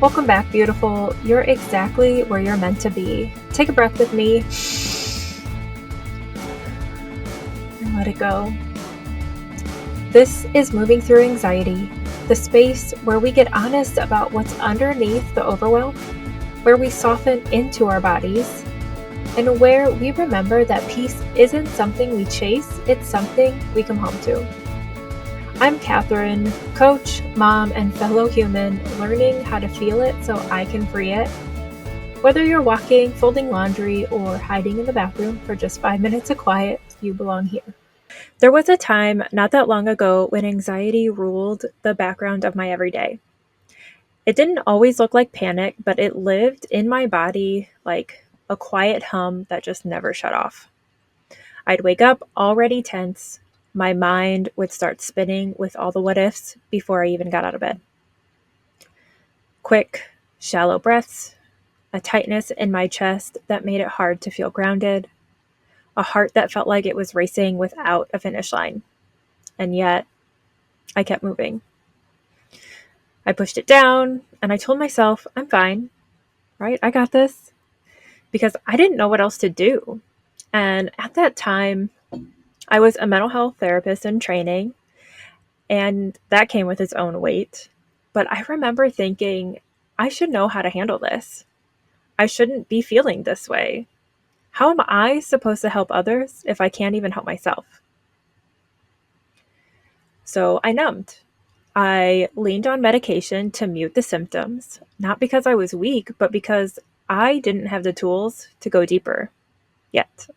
Welcome back, beautiful. You're exactly where you're meant to be. Take a breath with me and let it go. This is Moving Through Anxiety, the space where we get honest about what's underneath the overwhelm, where we soften into our bodies, and where we remember that peace isn't something we chase, it's something we come home to. I'm Catherine, coach, mom, and fellow human, learning how to feel it so I can free it. Whether you're walking, folding laundry, or hiding in the bathroom for just 5 minutes of quiet, you belong here. There was a time not that long ago when anxiety ruled the background of my everyday. It didn't always look like panic, but it lived in my body like a quiet hum that just never shut off. I'd wake up already tense. My mind would start spinning with all the what ifs before I even got out of bed. Quick, shallow breaths, a tightness in my chest that made it hard to feel grounded, a heart that felt like it was racing without a finish line. And yet, I kept moving. I pushed it down and I told myself, I'm fine, right? I got this. Because I didn't know what else to do. And at that time, I was a mental health therapist in training, and that came with its own weight. But I remember thinking, I should know how to handle this. I shouldn't be feeling this way. How am I supposed to help others if I can't even help myself? So I numbed. I leaned on medication to mute the symptoms, not because I was weak, but because I didn't have the tools to go deeper yet.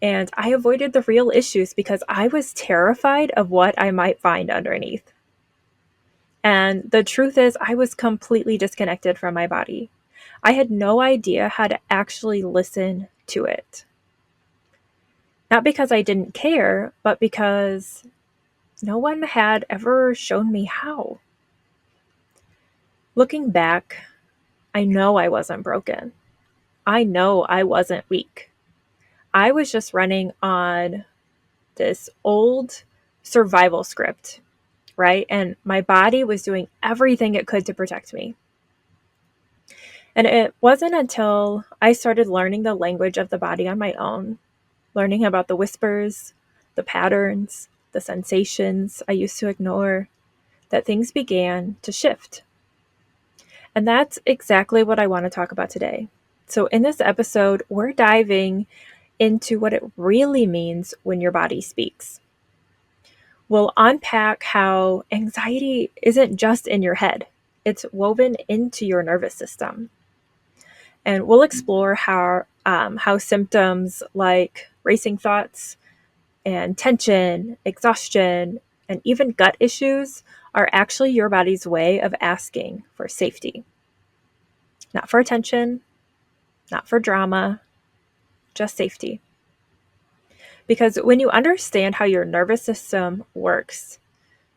And I avoided the real issues because I was terrified of what I might find underneath. And the truth is, I was completely disconnected from my body. I had no idea how to actually listen to it. Not because I didn't care, but because no one had ever shown me how. Looking back, I know I wasn't broken. I know I wasn't weak. I was just running on this old survival script, right? And my body was doing everything it could to protect me. And it wasn't until I started learning the language of the body on my own, learning about the whispers, the patterns, the sensations I used to ignore, that things began to shift. And that's exactly what I want to talk about today. So in this episode, we're diving into what it really means when your body speaks. We'll unpack how anxiety isn't just in your head, it's woven into your nervous system. And we'll explore how symptoms like racing thoughts and tension, exhaustion, and even gut issues are actually your body's way of asking for safety. Not for attention, not for drama, just safety. Because when you understand how your nervous system works,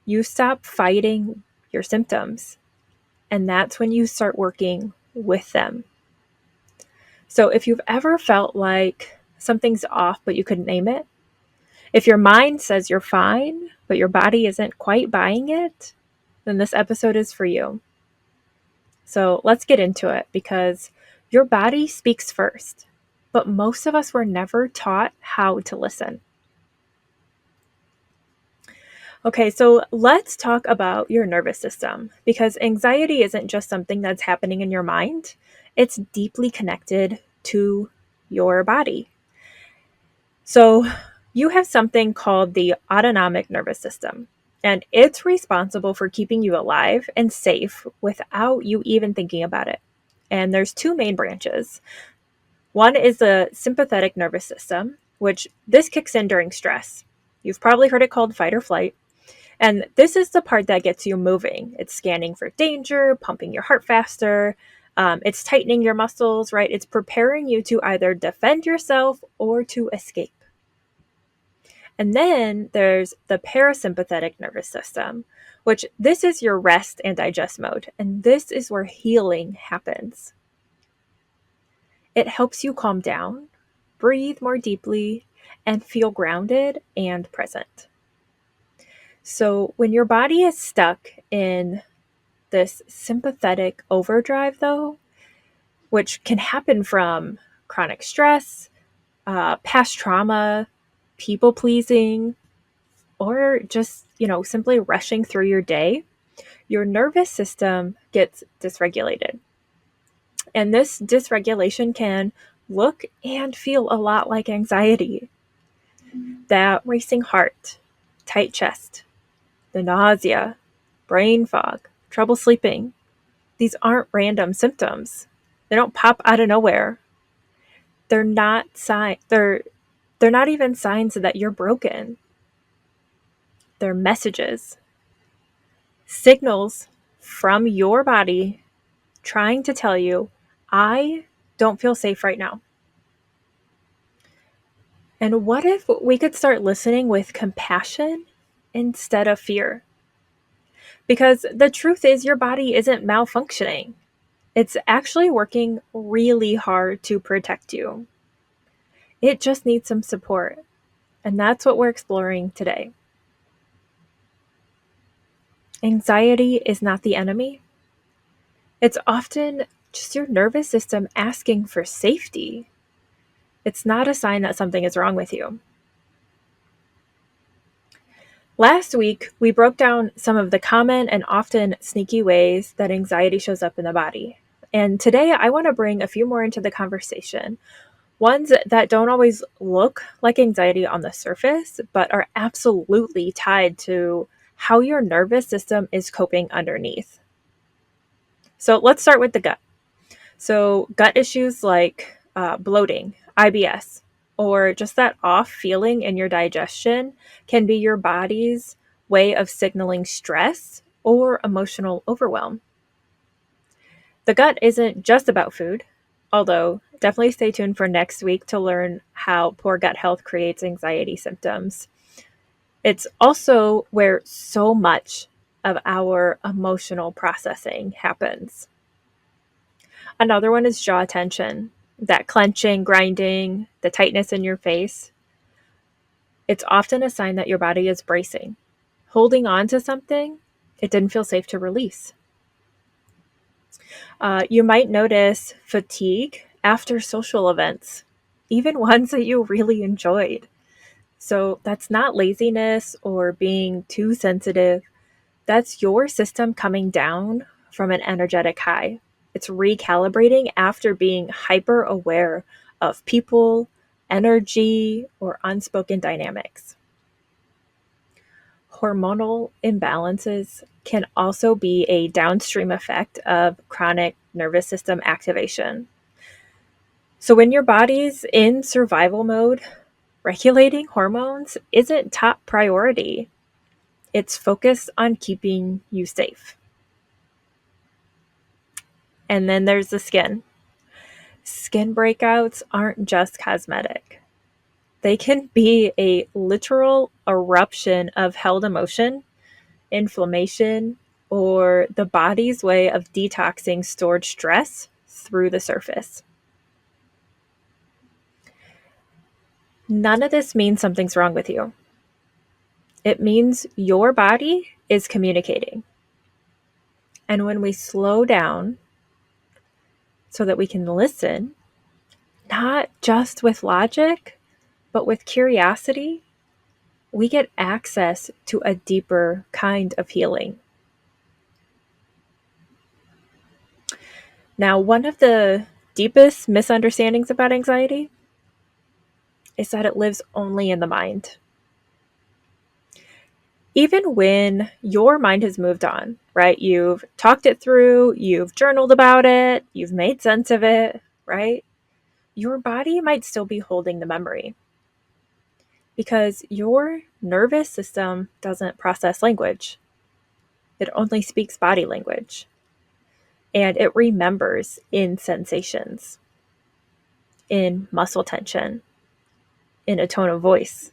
you stop fighting your symptoms. And that's when you start working with them. So if you've ever felt like something's off, but you couldn't name it, if your mind says you're fine, but your body isn't quite buying it, then this episode is for you. So let's get into it, because your body speaks first, but most of us were never taught how to listen. Okay, so let's talk about your nervous system, because anxiety isn't just something that's happening in your mind. It's deeply connected to your body. So you have something called the autonomic nervous system, and it's responsible for keeping you alive and safe without you even thinking about it. And there's two main branches. One is the sympathetic nervous system, which this kicks in during stress. You've probably heard it called fight or flight. And this is the part that gets you moving. It's scanning for danger, pumping your heart faster. It's tightening your muscles, right? It's preparing you to either defend yourself or to escape. And then there's the parasympathetic nervous system, which this is your rest and digest mode. And this is where healing happens. It helps you calm down, breathe more deeply, and feel grounded and present. So when your body is stuck in this sympathetic overdrive, though, which can happen from chronic stress, past trauma, people pleasing, or just, simply rushing through your day, your nervous system gets dysregulated. And this dysregulation can look and feel a lot like anxiety. That racing heart, tight chest, the nausea, brain fog, trouble sleeping. These aren't random symptoms. They don't pop out of nowhere. They're not even signs that you're broken. They're messages, signals from your body trying to tell you, I don't feel safe right now. And what if we could start listening with compassion instead of fear? Because the truth is, your body isn't malfunctioning. It's actually working really hard to protect you. It just needs some support. And that's what we're exploring today. Anxiety is not the enemy. It's often just your nervous system asking for safety. It's not a sign that something is wrong with you. Last week, we broke down some of the common and often sneaky ways that anxiety shows up in the body. And today, I want to bring a few more into the conversation. Ones that don't always look like anxiety on the surface, but are absolutely tied to how your nervous system is coping underneath. So let's start with the gut. So gut issues like bloating, IBS, or just that off feeling in your digestion can be your body's way of signaling stress or emotional overwhelm. The gut isn't just about food, although definitely stay tuned for next week to learn how poor gut health creates anxiety symptoms. It's also where so much of our emotional processing happens. Another one is jaw tension, that clenching, grinding, the tightness in your face. It's often a sign that your body is bracing, holding on to something it didn't feel safe to release. You might notice fatigue after social events, even ones that you really enjoyed. So that's not laziness or being too sensitive. That's your system coming down from an energetic high. It's recalibrating after being hyper aware of people, energy, or unspoken dynamics. Hormonal imbalances can also be a downstream effect of chronic nervous system activation. So, when your body's in survival mode, regulating hormones isn't top priority. It's focused on keeping you safe. And then there's the skin. Skin breakouts aren't just cosmetic. They can be a literal eruption of held emotion, inflammation, or the body's way of detoxing stored stress through the surface. None of this means something's wrong with you. It means your body is communicating. And when we slow down so that we can listen, not just with logic, but with curiosity, we get access to a deeper kind of healing. Now, one of the deepest misunderstandings about anxiety is that it lives only in the mind. Even when your mind has moved on, right? You've talked it through, you've journaled about it, you've made sense of it, right? Your body might still be holding the memory because your nervous system doesn't process language. It only speaks body language, and it remembers in sensations, in muscle tension, in a tone of voice,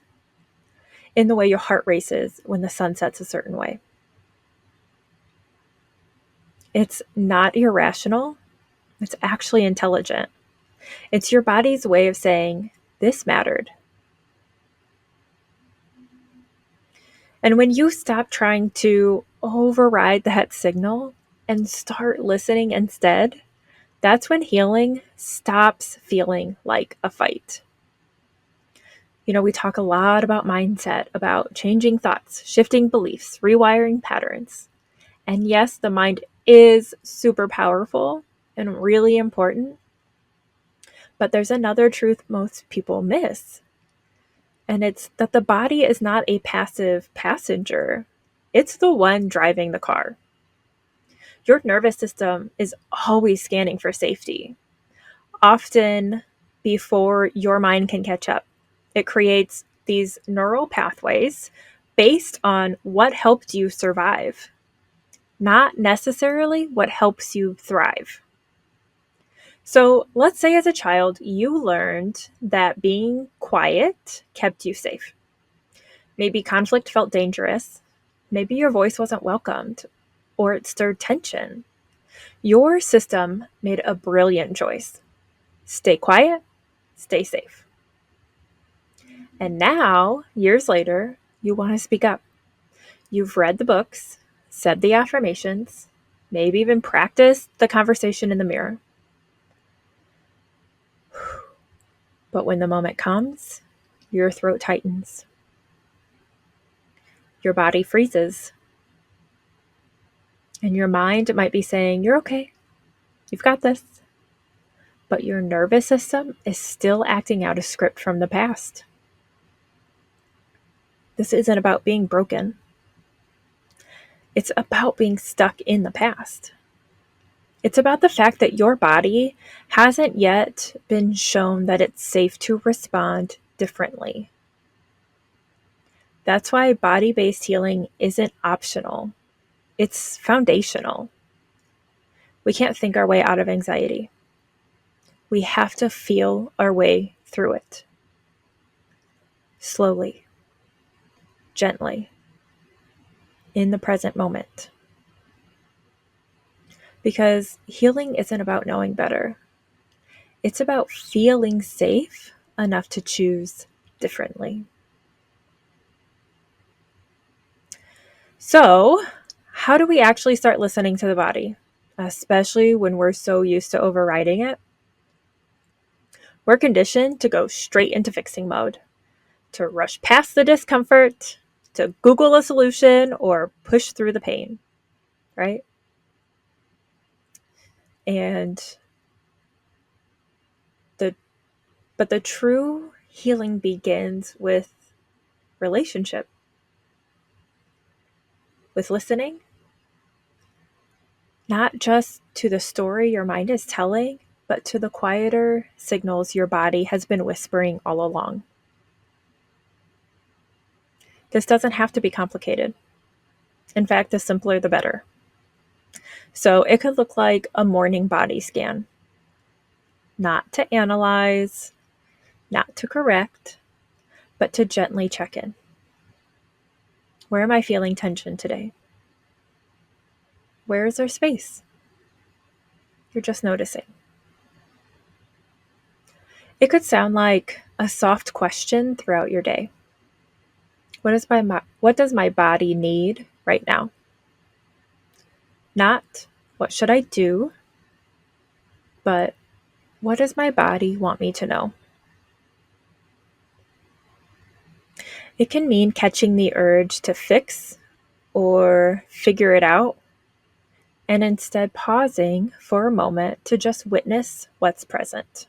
in the way your heart races when the sun sets a certain way. It's not irrational, it's actually intelligent. It's your body's way of saying, this mattered. And when you stop trying to override that signal, and start listening instead, that's when healing stops feeling like a fight. We talk a lot about mindset, about changing thoughts, shifting beliefs, rewiring patterns. And yes, the mind is super powerful and really important. But there's another truth most people miss. And it's that the body is not a passive passenger. It's the one driving the car. Your nervous system is always scanning for safety, often before your mind can catch up. It creates these neural pathways based on what helped you survive, not necessarily what helps you thrive. So let's say as a child, you learned that being quiet kept you safe. Maybe conflict felt dangerous. Maybe your voice wasn't welcomed or it stirred tension. Your system made a brilliant choice. Stay quiet, stay safe. And now, years later, you want to speak up. You've read the books, said the affirmations, maybe even practiced the conversation in the mirror. But when the moment comes, your throat tightens. Your body freezes. And your mind might be saying, "You're okay. You've got this." But your nervous system is still acting out a script from the past. This isn't about being broken. It's about being stuck in the past. It's about the fact that your body hasn't yet been shown that it's safe to respond differently. That's why body-based healing isn't optional. It's foundational. We can't think our way out of anxiety. We have to feel our way through it. Slowly, gently, in the present moment. Because healing isn't about knowing better. It's about feeling safe enough to choose differently. So, how do we actually start listening to the body, especially when we're so used to overriding it? We're conditioned to go straight into fixing mode, to rush past the discomfort, to Google a solution or push through the pain, right? And the true healing begins with relationship, with listening, not just to the story your mind is telling, but to the quieter signals your body has been whispering all along. This doesn't have to be complicated. In fact, the simpler the better. So it could look like a morning body scan, not to analyze, not to correct, but to gently check in. Where am I feeling tension today? Where is there space? You're just noticing. It could sound like a soft question throughout your day. What does my body need right now? Not what should I do, but what does my body want me to know? It can mean catching the urge to fix or figure it out, and instead pausing for a moment to just witness what's present.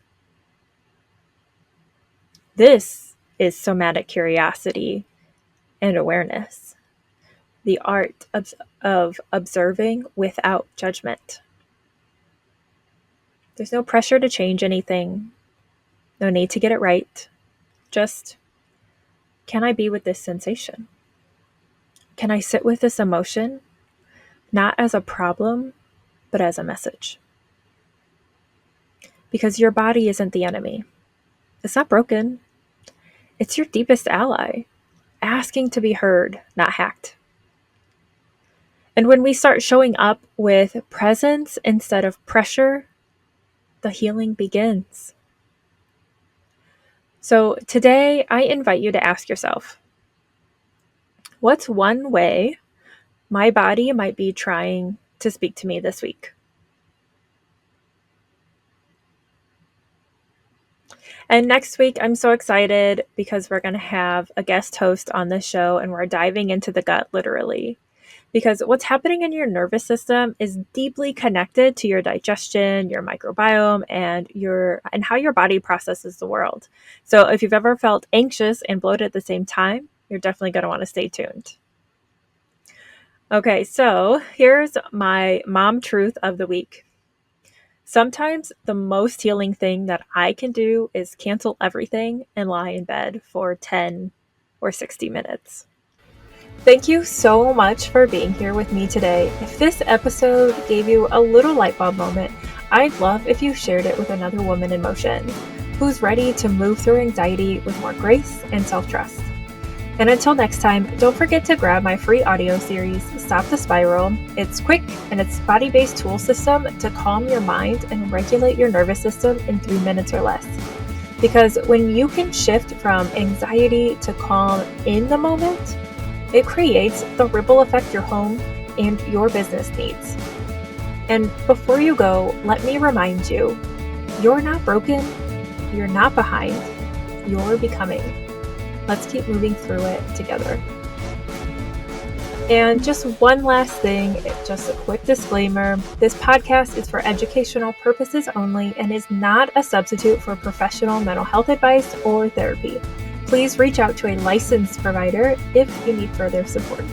This is somatic curiosity and awareness, the art of observing without judgment. There's no pressure to change anything, no need to get it right. Just, can I be with this sensation? Can I sit with this emotion, not as a problem, but as a message? Because your body isn't the enemy. It's not broken. It's your deepest ally, asking to be heard, not hacked. And when we start showing up with presence instead of pressure, the healing begins. So today, I invite you to ask yourself, what's one way my body might be trying to speak to me this week. And next week, I'm so excited because we're going to have a guest host on the show, and we're diving into the gut literally. Because what's happening in your nervous system is deeply connected to your digestion, your microbiome, and how your body processes the world. So if you've ever felt anxious and bloated at the same time, you're definitely going to want to stay tuned. Okay, so here's my mom truth of the week. Sometimes the most healing thing that I can do is cancel everything and lie in bed for 10 or 60 minutes. Thank you so much for being here with me today. If this episode gave you a little light bulb moment, I'd love if you shared it with another woman in motion who's ready to move through anxiety with more grace and self-trust. And until next time, don't forget to grab my free audio series, Stop the Spiral. It's quick and it's body-based tool system to calm your mind and regulate your nervous system in 3 minutes or less. Because when you can shift from anxiety to calm in the moment, it creates the ripple effect your home and your business needs. And before you go, let me remind you, you're not broken, you're not behind, you're becoming. Let's keep moving through it together. And just one last thing, just a quick disclaimer. This podcast is for educational purposes only and is not a substitute for professional mental health advice or therapy. Please reach out to a licensed provider if you need further support.